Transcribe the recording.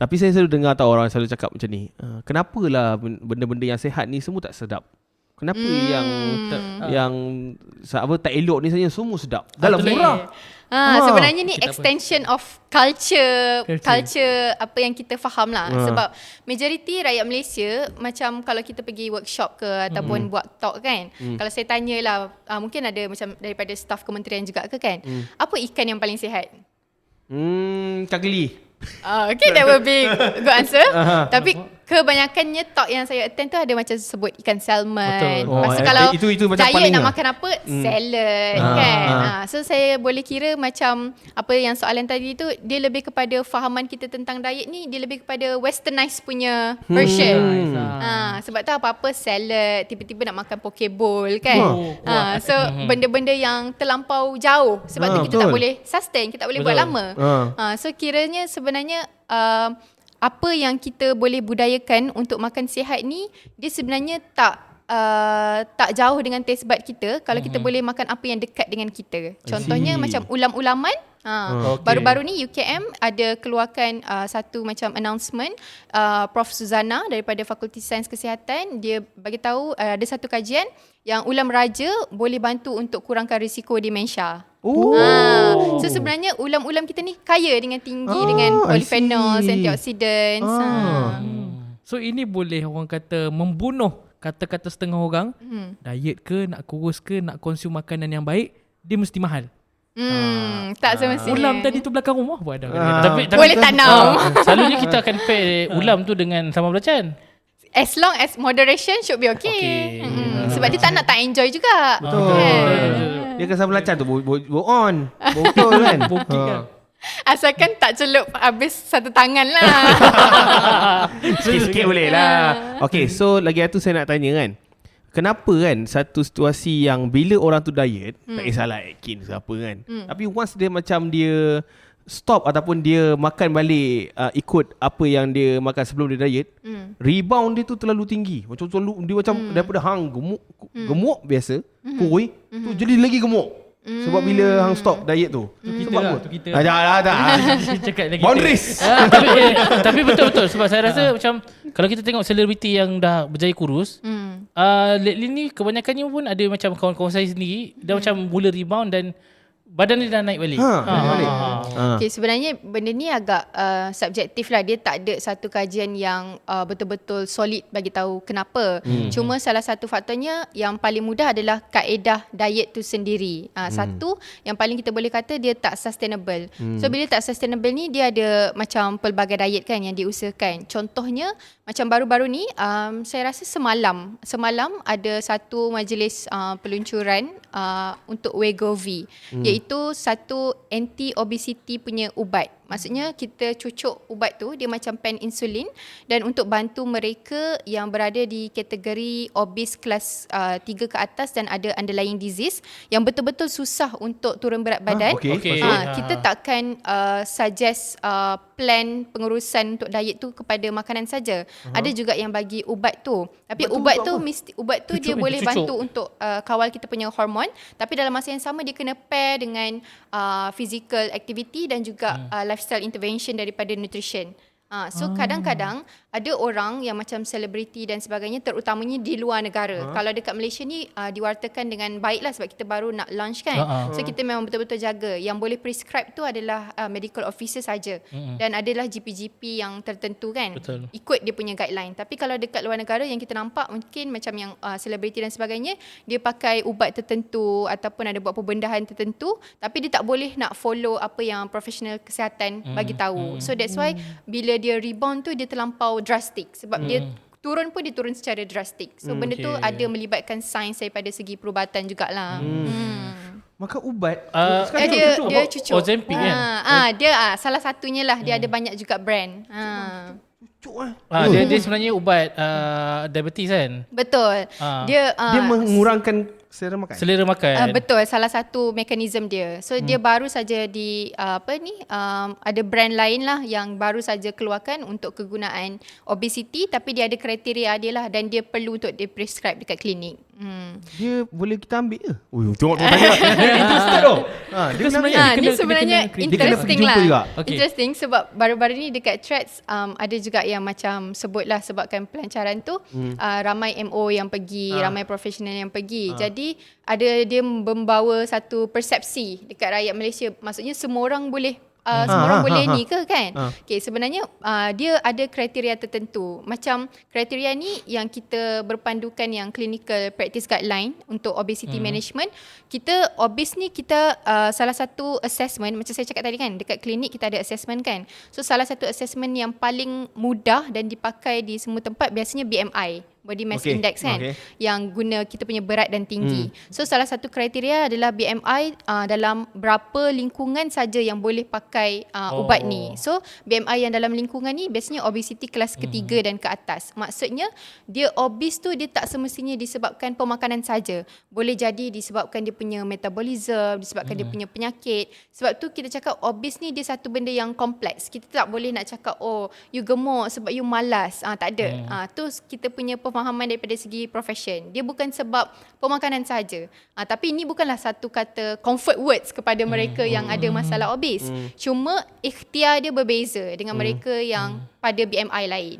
Tapi saya selalu dengar tahu orang selalu cakap macam ni, kenapalah benda-benda yang sihat ni semua tak sedap? Kenapa yang tak elok ni saja semua sedap? Dalam murah. Sebenarnya ni extension of culture apa yang kita faham lah. Sebab majoriti rakyat Malaysia, macam kalau kita pergi workshop ke ataupun buat talk kan, kalau saya tanyalah, mungkin ada macam daripada staff kementerian juga ke kan, apa ikan yang paling sihat? Kageli. Okay, that will be good answer. Tapi kebanyakannya talk yang saya attend tu ada macam sebut ikan salmon. Lepas tu kalau itu macam diet nak makan apa, salad kan. So saya boleh kira macam apa yang soalan tadi tu, dia lebih kepada fahaman kita tentang diet ni, dia lebih kepada westernized punya version. Sebab tu apa-apa salad, tiba-tiba nak makan poke bowl kan. So benda-benda yang terlampau jauh, sebab tu kita tak boleh sustain, kita tak boleh buat lama. So kiranya sebenarnya apa yang kita boleh budayakan untuk makan sihat ni, dia sebenarnya tak jauh dengan taste bud kita kalau kita boleh makan apa yang dekat dengan kita. Contohnya macam ulam-ulaman. Baru-baru ni UKM ada keluarkan satu macam announcement, Prof Suzana daripada Fakulti Sains Kesihatan, dia bagi tahu ada satu kajian yang ulam raja boleh bantu untuk kurangkan risiko demensia. So sebenarnya ulam-ulam kita ni kaya dengan tinggi dengan polyphenols, antioxidants. So ini boleh orang kata membunuh kata-kata setengah orang, diet ke, nak kurus ke, nak konsum makanan yang baik, dia mesti mahal. Tak semestinya. Ulam tadi tu belakang rumah pun ada. Tapi boleh tanam. Selalunya kita akan pair ulam tu dengan sambal belacan. As long as moderation should be okay. Sebab dia tak enjoy juga. Betul. Dia kesan belacan tu on. Betul kan? Asalkan tak celup habis satu tangan lah. Sikit-sikit boleh lah. Okay, so lagi satu saya nak tanya kan, kenapa kan satu situasi yang bila orang tu diet, tak kisahlah Atkins ke apa kan, tapi once dia macam dia stop ataupun dia makan balik ikut apa yang dia makan sebelum dia diet, rebound dia tu terlalu tinggi. Macam dia macam daripada gemuk biasa, koi tu jadi lagi gemuk. Sebab bila hang stop diet tu. Sebab apa? Kita. Tak. Boundaries. Tapi betul-betul sebab saya rasa macam kalau kita tengok selebriti yang dah berjaya kurus, lately ni kebanyakannya pun ada macam kawan-kawan saya sendiri dah macam mula rebound dan badan dia dah naik balik. Okay, sebenarnya benda ni agak subjektif lah. Dia tak ada satu kajian yang betul-betul solid bagi tahu kenapa. Cuma salah satu faktornya yang paling mudah adalah kaedah diet tu sendiri. Satu yang paling kita boleh kata dia tak sustainable. So bila tak sustainable ni, dia ada macam pelbagai diet kan yang diusahakan. Contohnya macam baru-baru ni saya rasa semalam ada satu majlis peluncuran untuk Wegovy, iaitu satu anti-obesity punya ubat. Maksudnya kita cucuk ubat tu, dia macam pen insulin, dan untuk bantu mereka yang berada di kategori obese kelas 3 ke atas dan ada underlying disease yang betul-betul susah untuk turun berat badan. Kita takkan suggest plan pengurusan untuk diet tu kepada makanan saja. Ada juga yang bagi ubat tu. Tapi ubat tu dia boleh bantu untuk kawal kita punya hormon, tapi dalam masa yang sama dia kena pair dengan physical activity dan juga lifestyle intervention daripada nutrition. So kadang-kadang ada orang yang macam selebriti dan sebagainya, terutamanya di luar negara. Kalau dekat Malaysia ni diwartakan dengan baik lah sebab kita baru nak launch kan. So kita memang betul-betul jaga. Yang boleh prescribe tu adalah medical officer saja. Dan adalah GP-GP yang tertentu kan. Betul. Ikut dia punya guideline. Tapi kalau dekat luar negara yang kita nampak mungkin macam yang selebriti dan sebagainya, dia pakai ubat tertentu ataupun ada buat perbendahan tertentu, tapi dia tak boleh nak follow apa yang profesional kesihatan bagi tahu. So that's why bila dia rebound tu dia terlampau drastik sebab dia turun secara drastik. So benda tu ada melibatkan sains daripada segi perubatan jugalah. Maka ubat dia cucuk. Ozempic kan? Dia salah satunya lah. Dia ada banyak juga brand. Dia sebenarnya ubat diabetes kan? Betul. Dia mengurangkan selera makan. Betul, salah satu mekanisme dia. So dia baru saja ada brand lain lah yang baru saja keluarkan untuk kegunaan obesity, tapi dia ada kriteria dia lah dan dia perlu untuk di prescribe dekat klinik. Dia boleh kita ambil ke? Tengok tanya. Interested tau. Dia sebenarnya kenapa? Dia sebenarnya dia kena interesting jumpa lah. juga. Okay. Interesting sebab baru-baru ni dekat Threads ada juga yang macam sebutlah sebabkan pelancaran tu ramai MO yang pergi, ramai profesional yang pergi. Jadi dia membawa satu persepsi dekat rakyat Malaysia. Maksudnya semua orang boleh semua orang boleh ni ke kan? Okay, sebenarnya dia ada kriteria tertentu. Macam kriteria ni yang kita berpandukan yang clinical practice guideline untuk obesity management. Kita obes ni kita salah satu assessment, macam saya cakap tadi kan, dekat klinik kita ada assessment kan. So salah satu assessment yang paling mudah dan dipakai di semua tempat biasanya BMI, Body Mass Index kan, yang guna kita punya berat dan tinggi. So salah satu kriteria adalah BMI dalam berapa lingkungan saja yang boleh pakai ubat ni. So BMI yang dalam lingkungan ni biasanya obesity kelas ketiga dan ke atas. Maksudnya dia obes tu dia tak semestinya disebabkan pemakanan saja. Boleh jadi disebabkan dia punya metabolism, disebabkan dia punya penyakit. Sebab tu kita cakap obes ni dia satu benda yang kompleks. Kita tak boleh nak cakap you gemuk sebab you malas. Tak ada. Tu kita punya pemahaman daripada segi profession. Dia bukan sebab pemakanan saja. Tapi ini bukanlah satu kata comfort words kepada mereka yang ada masalah obes. Cuma ikhtiar dia berbeza dengan mereka yang pada BMI lain.